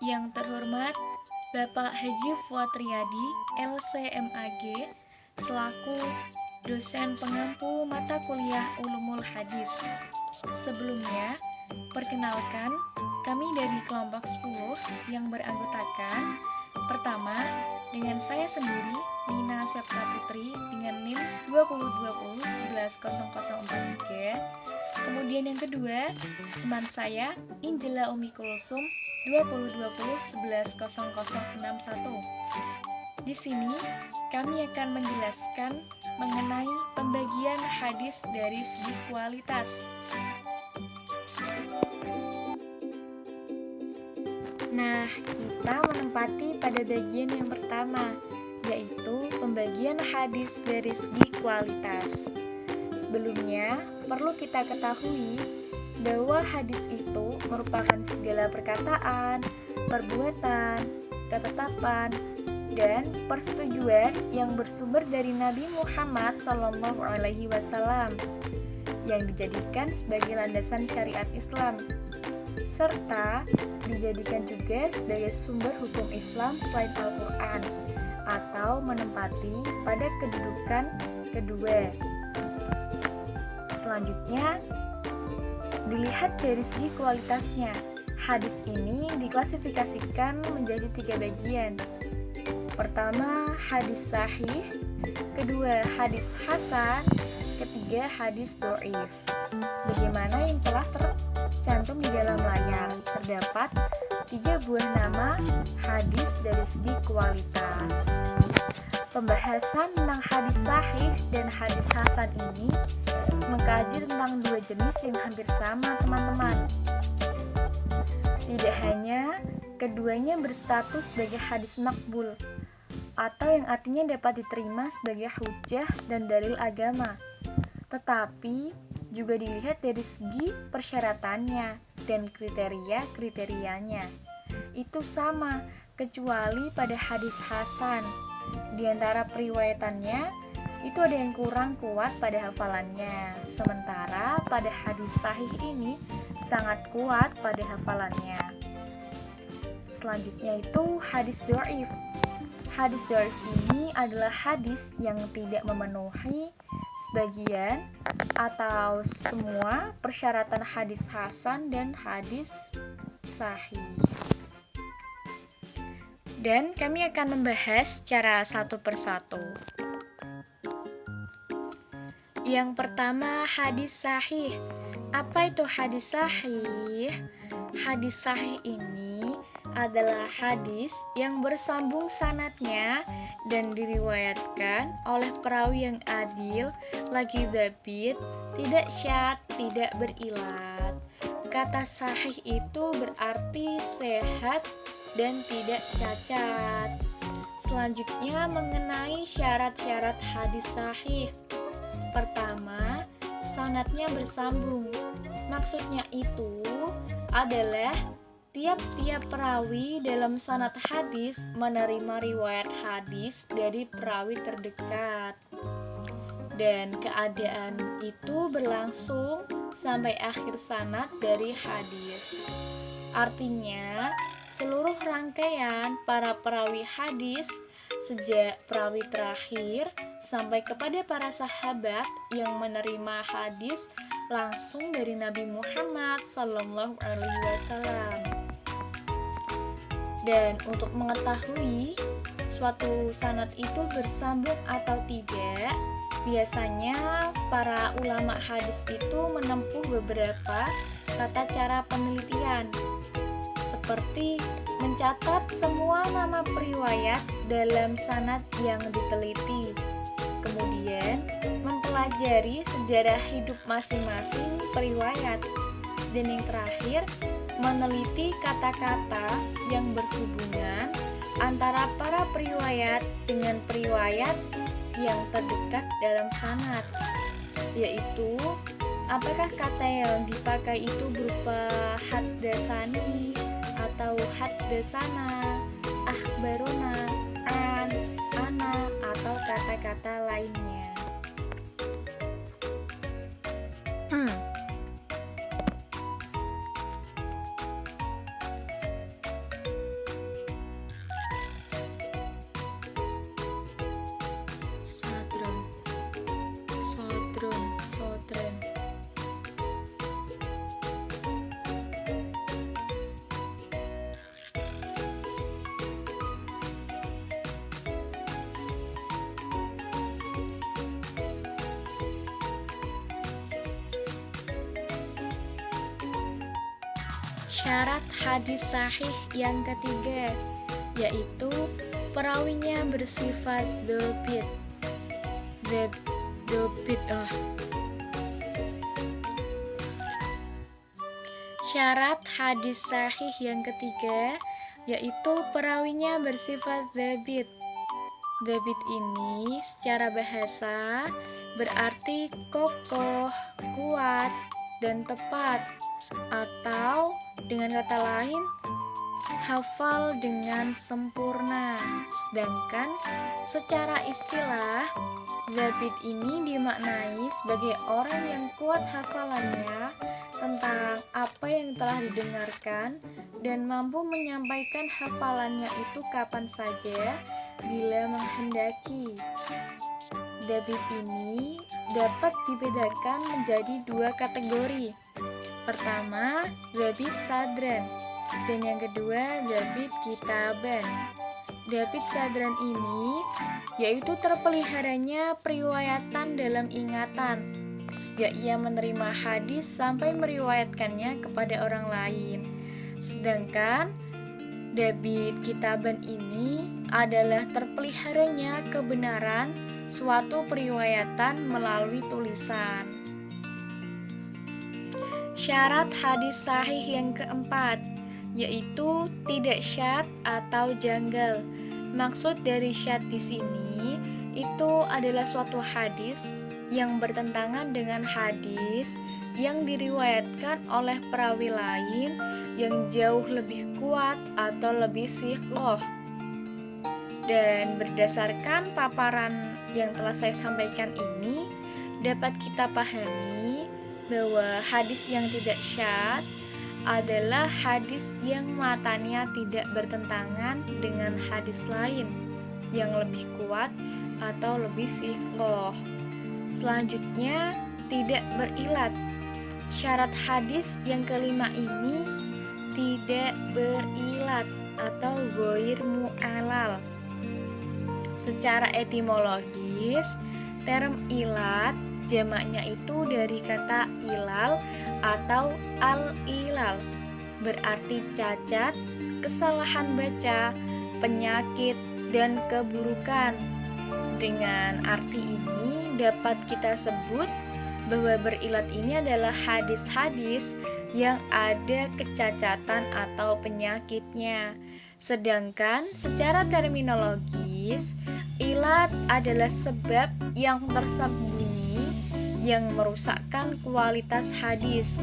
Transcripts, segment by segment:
Yang terhormat Bapak Haji Fuad Riyadi, LCMAG, selaku dosen pengampu mata kuliah Ulumul Hadis. Sebelumnya, perkenalkan, kami dari kelompok 10 yang beranggotakan pertama, dengan saya sendiri, Nina Septa Putri dengan NIM 2020-110043. Kemudian yang kedua, teman saya, Injela Umi Kulsum 2020-110061. Di sini, kami akan menjelaskan mengenai pembagian hadis dari segi kualitas. Nah, kita menempati pada bagian yang pertama, yaitu pembagian hadis dari segi kualitas. Sebelumnya, perlu kita ketahui bahwa hadis itu merupakan segala perkataan, perbuatan, ketetapan, dan persetujuan yang bersumber dari Nabi Muhammad SAW yang dijadikan sebagai landasan syariat Islam, serta dijadikan juga sebagai sumber hukum Islam selain Al-Quran, atau menempati pada kedudukan kedua. Selanjutnya, dilihat dari segi kualitasnya. Hadis ini diklasifikasikan menjadi 3 bagian. Pertama, hadis sahih. Kedua, hadis hasan. Ketiga, hadis dhaif. Sebagaimana yang telah tercantum di dalam layar, terdapat 3 buah nama hadis dari segi kualitas. Pembahasan tentang hadis sahih dan hadis hasan ini mengkaji tentang 2 jenis yang hampir sama, teman-teman. Tidak hanya keduanya berstatus sebagai hadis makbul, atau yang artinya dapat diterima sebagai hujjah dan dalil agama, tetapi juga dilihat dari segi persyaratannya dan kriteria-kriterianya. Itu sama, kecuali pada hadis hasan. Di antara periwayatannya, itu ada yang kurang kuat pada hafalannya. Sementara pada hadis sahih ini sangat kuat pada hafalannya. Selanjutnya itu hadis dhaif. Hadis dhaif ini adalah hadis yang tidak memenuhi sebagian atau semua persyaratan hadis hasan dan hadis sahih. Dan kami akan membahas secara satu persatu. Yang pertama, hadis sahih. Apa itu hadis sahih? Hadis sahih ini adalah hadis yang bersambung sanadnya dan diriwayatkan oleh perawi yang adil, lagi dhabit, tidak syadz, tidak berilat. Kata sahih itu berarti sehat dan tidak cacat. Selanjutnya mengenai syarat-syarat hadis sahih. Pertama, sanadnya bersambung. Maksudnya itu adalah tiap-tiap perawi dalam sanad hadis menerima riwayat hadis dari perawi terdekat. Dan keadaan itu berlangsung sampai akhir sanad dari hadis. Artinya, seluruh rangkaian para perawi hadis sejak perawi terakhir sampai kepada para sahabat yang menerima hadis langsung dari Nabi Muhammad SAW. Dan untuk mengetahui suatu sanad itu bersambung atau tidak, biasanya para ulama hadis itu menempuh beberapa tata cara penelitian, seperti mencatat semua nama periwayat dalam sanad yang diteliti, kemudian mempelajari sejarah hidup masing-masing periwayat, dan yang terakhir meneliti kata-kata yang berhubungan antara para periwayat dengan periwayat yang terdekat dalam sanad, yaitu apakah kata yang dipakai itu berupa haddasani atau haddasana, akhbarona, ana, atau kata-kata lainnya. Sadran. Syarat hadis sahih yang ketiga, yaitu perawinya bersifat dzabit. Syarat hadis sahih yang ketiga, yaitu perawinya bersifat dzabit. Dzabit ini secara bahasa berarti kokoh, kuat, dan tepat, atau dengan kata lain hafal dengan sempurna. Sedangkan secara istilah, dzabit ini dimaknai sebagai orang yang kuat hafalannya tentang apa yang telah didengarkan dan mampu menyampaikan hafalannya itu kapan saja bila menghendaki. Dzabit ini dapat dibedakan menjadi dua kategori. Pertama, dzabit sadran, dan yang kedua, dzabit kitaban. Dzabit sadran ini yaitu terpeliharanya periwayatan dalam ingatan sejak ia menerima hadis sampai meriwayatkannya kepada orang lain. Sedangkan dzabit kitaban ini adalah terpeliharanya kebenaran suatu periwayatan melalui tulisan. Syarat hadis sahih yang keempat, yaitu tidak syadz atau janggal. Maksud dari syadz di sini itu adalah suatu hadis yang bertentangan dengan hadis yang diriwayatkan oleh perawi lain yang jauh lebih kuat atau lebih thiqah. Dan berdasarkan paparan yang telah saya sampaikan ini, dapat kita pahami bahwa hadis yang tidak syadz adalah hadis yang matanya tidak bertentangan dengan hadis lain yang lebih kuat atau lebih thiqah. Selanjutnya, tidak berilat. Syarat hadis yang kelima ini tidak berilat atau ghair mu'allal. Secara etimologis, term ilat jamaknya itu dari kata ilal atau al-ilal, berarti cacat, kesalahan baca, penyakit, dan keburukan. Dengan arti ini dapat kita sebut bahwa berilat ini adalah hadis-hadis yang ada kecacatan atau penyakitnya. Sedangkan secara terminologis, ilat adalah sebab yang tersembunyi yang merusakkan kualitas hadis,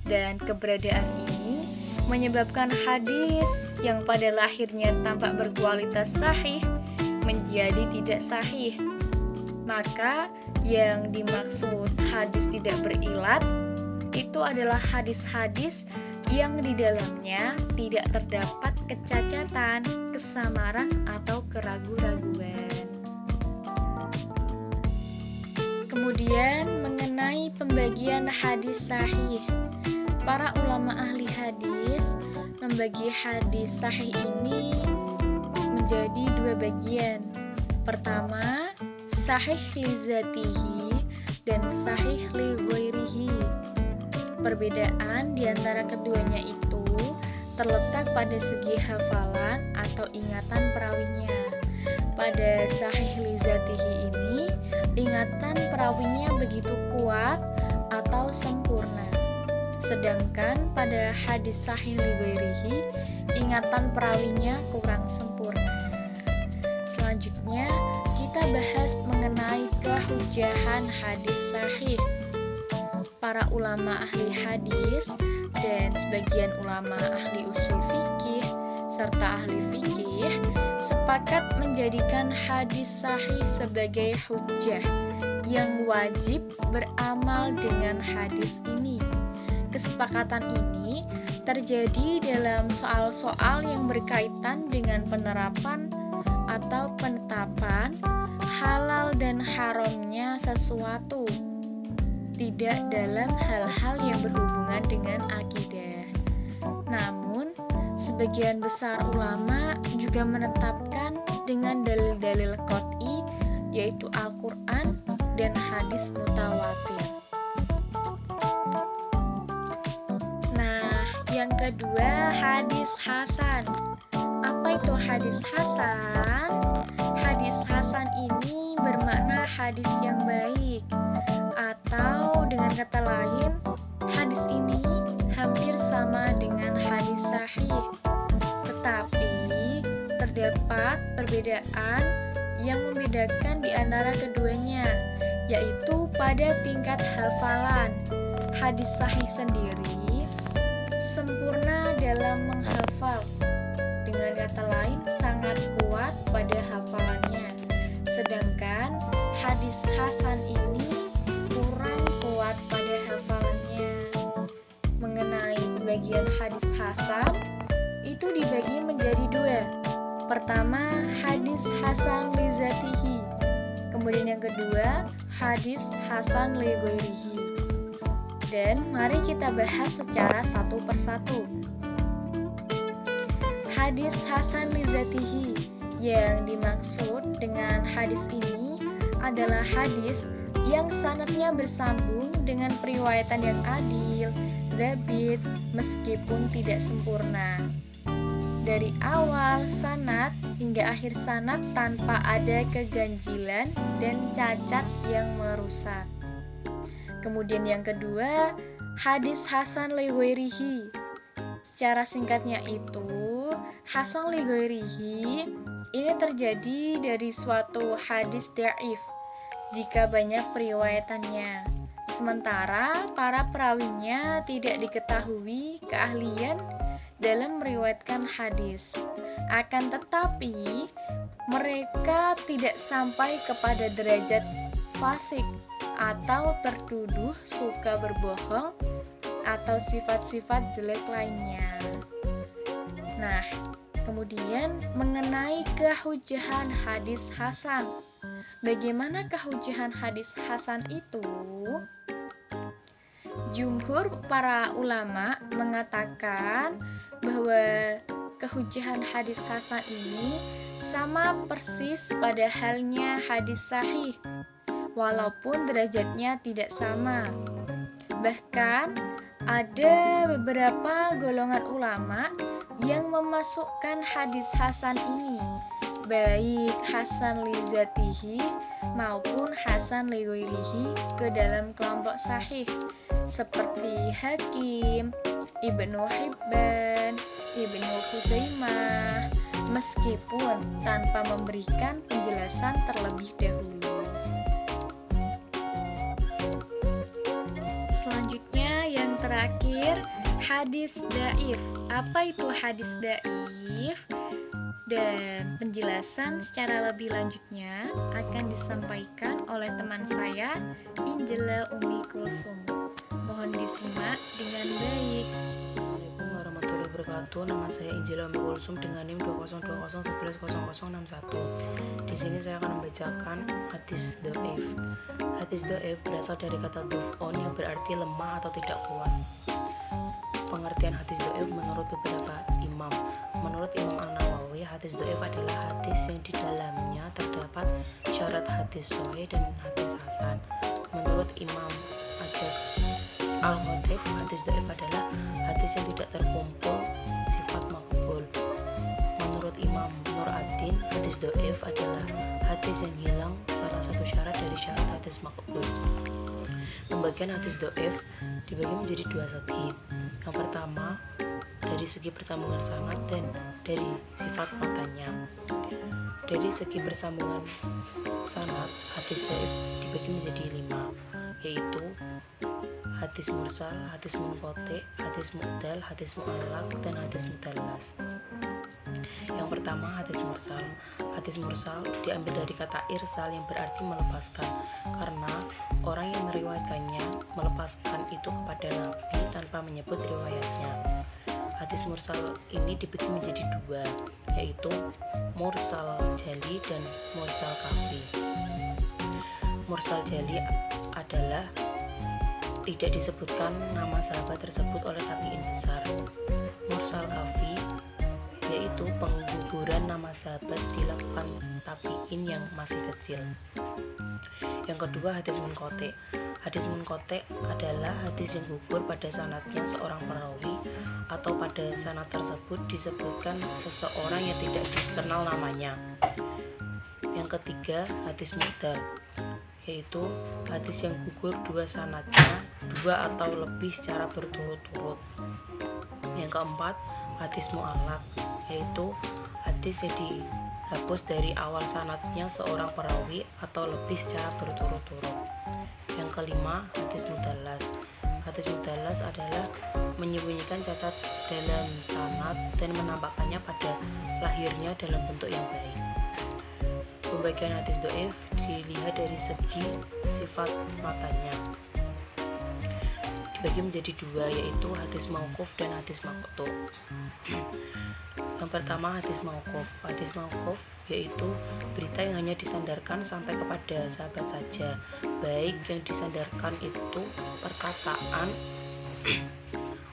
dan keberadaan ini menyebabkan hadis yang pada lahirnya tampak berkualitas sahih menjadi tidak sahih. Maka yang dimaksud hadis tidak berilat itu adalah hadis-hadis yang di dalamnya tidak terdapat kecacatan, kesamaran, atau keraguan-raguan. Kemudian mengenai pembagian hadis sahih, para ulama ahli hadis membagi hadis sahih ini menjadi dua bagian. Pertama, sahih li zatihi dan sahih li ghairihi. Perbedaan di antara keduanya itu terletak pada segi hafalan atau ingatan perawinya. Pada sahih li zatihi ini, ingatan perawinya begitu kuat atau sempurna. Sedangkan pada hadis sahih li ghairihi, ingatan perawinya kurang sempurna. Selanjutnya, kita bahas mengenai kehujahan hadis sahih. Para ulama ahli hadis dan sebagian ulama ahli usul fikih serta ahli fikih sepakat menjadikan hadis sahih sebagai hujjah yang wajib beramal dengan hadis ini. Kesepakatan ini terjadi dalam soal-soal yang berkaitan dengan penerapan atau penetapan halal dan haramnya sesuatu. tidak dalam hal-hal yang berhubungan dengan akidah. Namun, sebagian besar ulama juga menetapkan dengan dalil-dalil qot'i, yaitu Al-Quran dan hadis mutawatir. Nah, yang kedua, hadis hasan. Apa itu hadis hasan? Hadis hasan ini bermakna hadis yang baik, atau dengan kata lain, hadis ini hampir sama dengan hadis sahih. Tetapi terdapat perbedaan yang membedakan di antara keduanya, yaitu pada tingkat hafalan. Hadis sahih sendiri sempurna dalam menghafal. Dengan kata lain, sangat kuat pada hafalannya. Sedangkan hadis hasan ini kurang kuat pada hafalannya. Mengenai pembagian hadis hasan, itu dibagi menjadi dua. Pertama, hadis hasan li zatihi. Kemudian yang kedua, hadis hasan li ghairihi. Dan mari kita bahas secara satu persatu. Hadis hasan li zatihi, yang dimaksud dengan hadis ini adalah hadis yang sanadnya bersambung dengan periwayatan yang adil, dhabit, meskipun tidak sempurna. Dari awal sanad hingga akhir sanad tanpa ada keganjilan dan cacat yang merusak. Kemudian yang kedua, hadis hasan li ghairihi. Secara singkatnya itu, hasan li ghairihi ini terjadi dari suatu hadis dhaif jika banyak periwayatannya. Sementara para perawinya tidak diketahui keahlian dalam meriwayatkan hadis. Akan tetapi, mereka tidak sampai kepada derajat fasik atau tertuduh suka berbohong atau sifat-sifat jelek lainnya. Nah, kemudian mengenai kehujahan hadis hasan. Bagaimana kehujahan hadis hasan itu? Jumhur para ulama mengatakan bahwa kehujahan hadis hasan ini sama persis pada halnya hadis sahih, walaupun derajatnya tidak sama. Bahkan ada beberapa golongan ulama yang memasukkan hadis hasan ini, baik hasan li zatihi maupun hasan li ghairihi, ke dalam kelompok sahih, seperti Hakim, Ibnu Hibban, Ibnu Khuzaimah, meskipun tanpa memberikan penjelasan terlebih dahulu. Selanjutnya yang terakhir, hadis dhaif. Apa itu hadis dhaif? Dan penjelasan secara lebih lanjutnya akan disampaikan oleh teman saya, Injela Umi Kulsum. Mohon disimak dengan baik. Assalamualaikum warahmatullahi wabarakatuh. Nama saya Injela Umi Kulsum dengan NIM 20201110061. Di sini saya akan membacakan hadis dhaif. Hadis dhaif berasal dari kata dhuf'un yang berarti lemah atau tidak kuat. Pengertian hadis dhaif menurut beberapa imam. Menurut Imam An-Nawawi, hadis dhaif adalah hadis yang di dalamnya terdapat syarat hadis sahih dan hadis hasan. Menurut Imam Al-Khatib, hadis dhaif adalah hadis yang tidak terkumpul sifat maqbul. Menurut Imam Nur ad-Din, hadis dhaif adalah hadis yang hilang salah satu syarat dari syarat hadis maqbul. Pembagian hadis dhaif dibagi menjadi dua segi. Yang pertama, dari segi persambungan sanad dan dari sifat matanya. Dari segi persambungan sanad, hadis dhaif dibagi menjadi 5, yaitu hadis mursal, hadis munqati, hadis mu'dal, hadis mu'allaq, dan hadis mudallas. Yang pertama, hadis mursal. Hadis mursal diambil dari kata irsal yang berarti melepaskan, karena orang yang meriwayatkannya melepaskan itu kepada Nabi tanpa menyebut riwayatnya. Hadis mursal ini dibagi menjadi 2, yaitu mursal jali dan mursal khafi. Mursal jali adalah tidak disebutkan nama sahabat tersebut oleh tabi'in besar. Mursal kafi yaitu pengguguran nama sahabat dilakukan tabi'in yang masih kecil. Yang kedua, hadis munqati'. Hadis munqati' adalah hadis yang gugur pada sanadnya seorang perawi atau pada sanad tersebut disebutkan seseorang yang tidak dikenal namanya. Yang ketiga, hadis mu'dal, yaitu hadis yang gugur dua sanadnya, dua atau lebih secara berturut-turut. Yang keempat, hadis mu'allaq, yaitu hadis yang dihapus dari awal sanadnya seorang perawi atau lebih secara berturut-turut. Yang kelima, hadis mudallas. Hadis mudallas adalah menyembunyikan cacat dalam sanad dan menampakkannya pada lahirnya dalam bentuk yang baik. Pembagian hadis dhaif dilihat dari segi sifat matanya. Dibagi menjadi dua, yaitu hadis mauquf dan hadis maqtu'. Yang pertama, hadis mauquf. Hadis mauquf yaitu berita yang hanya disandarkan sampai kepada sahabat saja, baik yang disandarkan itu perkataan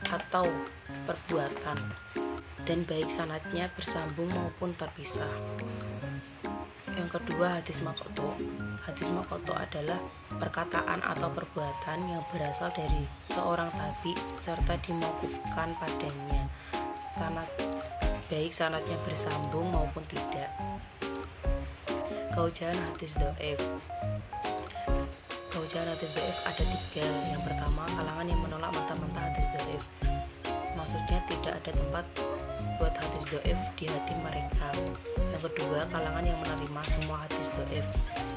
atau perbuatan, dan baik sanadnya bersambung maupun terpisah. Yang kedua, hadis maqtu'. Hadis maqtu' adalah perkataan atau perbuatan yang berasal dari seorang tabi serta dimauqufkan padanya, baik sanadnya bersambung maupun tidak. Kaujahan hadis dhaif. Kaujahan hadis dhaif ada tiga. Yang pertama, kalangan yang menolak mentah-mentah hadis dhaif. Maksudnya tidak ada tempat buat hadis dhaif di hati mereka. Yang kedua, kalangan yang menerima semua hadis dhaif,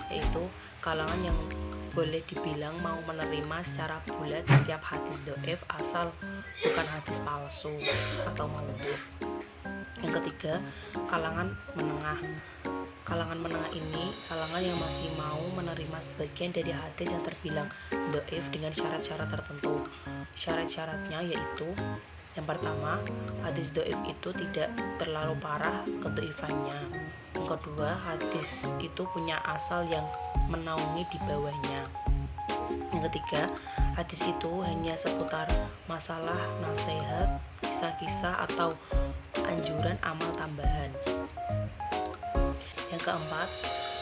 yaitu kalangan yang boleh dibilang mau menerima secara bulat setiap hadis dhaif asal bukan hadis palsu atau maudhu'. Yang ketiga, kalangan menengah. Kalangan menengah ini kalangan yang masih mau menerima sebagian dari hadis yang terbilang dhaif dengan syarat-syarat tertentu. Syarat-syaratnya yaitu: yang pertama, hadis dhaif itu tidak terlalu parah kedhaifannya. Yang kedua, hadis itu punya asal yang menaungi di bawahnya. Yang ketiga, hadis itu hanya seputar masalah, nasihat, kisah-kisah atau anjuran amal tambahan. Yang keempat,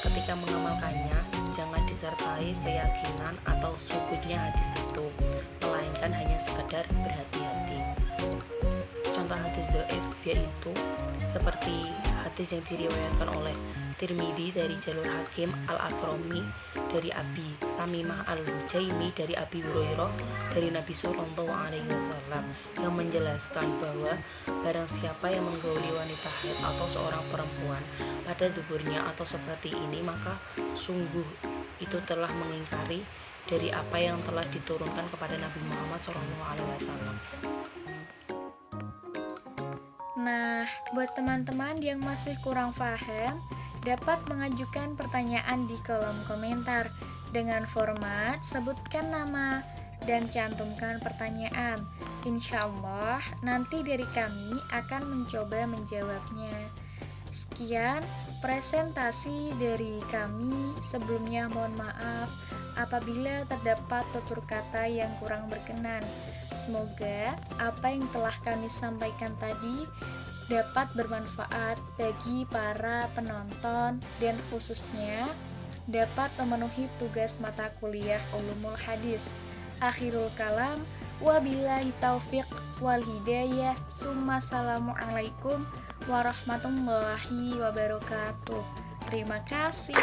ketika mengamalkannya jangan disertai keyakinan atau subutnya hadis itu, melainkan hanya sekedar berhati-hati. Contoh hadis dhaif yaitu seperti hadis yang diriwayatkan oleh Tirmidzi dari jalur Hakim al-Asromi dari Abi Tamimah al-Hujaimi dari Abi Hurairah dari Nabi Sallallahu Alaihi Wasallam yang menjelaskan bahwa barang siapa yang menggauli wanita haid atau seorang perempuan pada duburnya atau seperti ini, maka sungguh itu telah mengingkari dari apa yang telah diturunkan kepada Nabi Muhammad Sallallahu Alaihi Wasallam. Nah, buat teman-teman yang masih kurang paham, dapat mengajukan pertanyaan di kolom komentar dengan format sebutkan nama dan cantumkan pertanyaan. Insya Allah nanti dari kami akan mencoba menjawabnya. Sekian presentasi dari kami. Sebelumnya mohon maaf apabila terdapat tutur kata yang kurang berkenan. Semoga apa yang telah kami sampaikan tadi dapat bermanfaat bagi para penonton dan khususnya dapat memenuhi tugas mata kuliah Ulumul Hadis. Akhirul kalam, wabillahi taufiq wal hidayah. Assalamualaikum warahmatullahi wabarakatuh. Terima kasih.